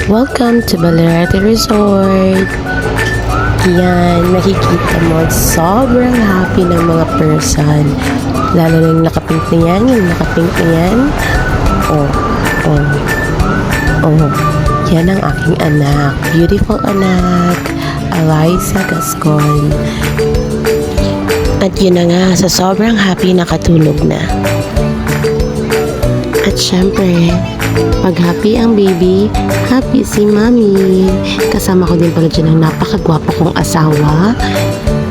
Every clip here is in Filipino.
Welcome to Balerete Resort. Yan, makikita mo sobrang happy ng mga person. Lalo na yung nakapink na yan, Oh, oh, oh. Yan ang aking anak. Beautiful anak. Eliza Gascon. At yun na nga, sa sobrang happy nakatulog na. At syempre, pag happy ang baby, happy si mommy. Kasama ko din pala dyan ang napakagwapo kong asawa.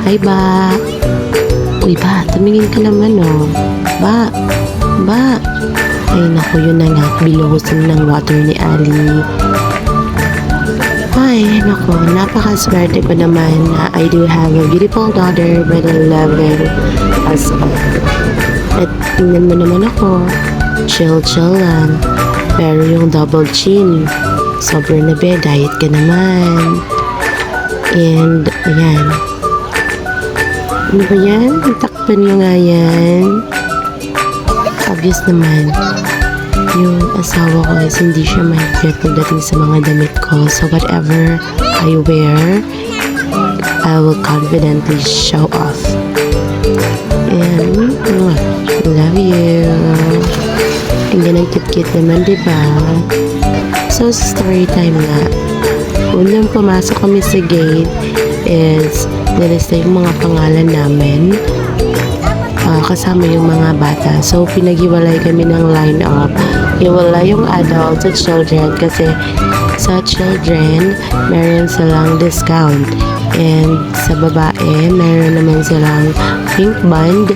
Hi, ba? Uy, ba, tumingin ka naman, oh. Ba? Ay, naku, yun na nga. Biluhusin ng water ni Ali. Ay, naku, napakaswerte ko naman na I do have a beautiful daughter with a loving husband. At tingnan mo naman ako. Chill lang. Pero yung double chin, sobrang na be, diet ka naman. And, ayan. Ano ba yan? Takpan nyo nga yan. Obvious naman, yung asawa ko is hindi siya mahigpit pagdating sa mga damit ko. So, whatever I wear, I will confidently show off. And, love you. Ang ganang cute-cute naman, diba? So, story time nga. Unang pumasok kami sa gate is nilista yung mga pangalan namin. Kasama yung mga bata. So, pinaghiwalay kami ng line-up. Iwala yung adults at children kasi sa children, meron silang discount. And sa babae, meron naman silang pink band.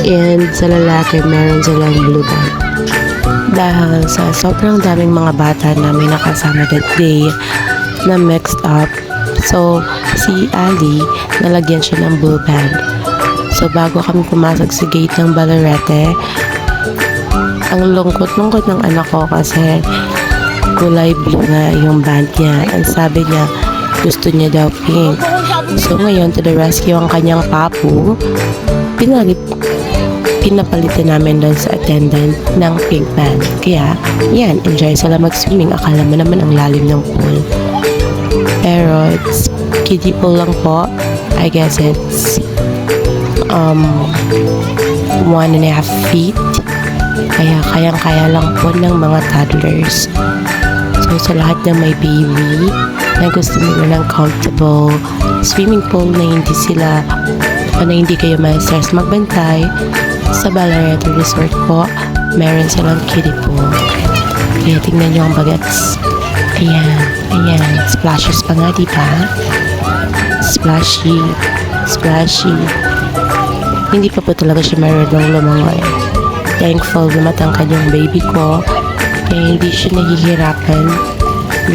And sa lalaki, meron silang blue band. Dahil sa sobrang daming mga bata namin nakasama that day na mixed up, so si Ali nalagyan siya ng blue band. So bago kami pumasok sa gate ng Balerete, ang lungkot-lungkot ng anak ko kasi kulay blue nga yung band niya. Ang sabi niya, gusto niya daw pink. So ngayon, to the rescue ang kanyang papu, pinapalitan namin doon sa attendant ng pink band. Kaya, yan, enjoy sila mag-swimming. Akala mo naman ang lalim ng pool. Pero, it's kiddie pool lang po. I guess it's 1.5 feet. Kaya, kayang-kaya lang po ng mga toddlers. So, sa lahat ng may baby na gusto nila ng comfortable swimming pool na hindi kayo ma-stress magbantay, sa Balerete Resort po, meron silang kiddie pool. Kaya tingnan nyo ang bagets. Ayan. Splashes pa nga, diba? Splashy. Hindi pa po talaga siya marunong lumangoy. Thankful na matangkad yung baby ko. Kaya hindi siya nahihirapan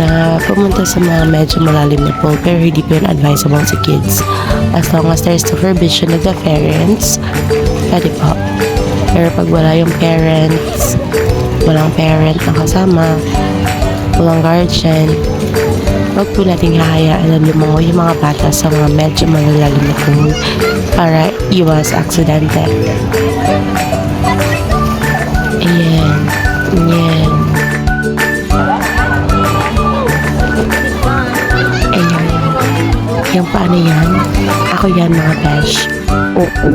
na pumunta sa mga medyo malalim na pool. Pero hindi po yun advisable sa kids. As long as there's supervision of the parents, pwede po. Pero pag wala yung parents, walang parent na kasama, walang guardian, wag po natin hahayaan na lumangoy yung mga bata sa mga medyo malalalim na pool para iwas aksidente. Ayan. Yung paano yan? Ako yan, mga besh. Oo.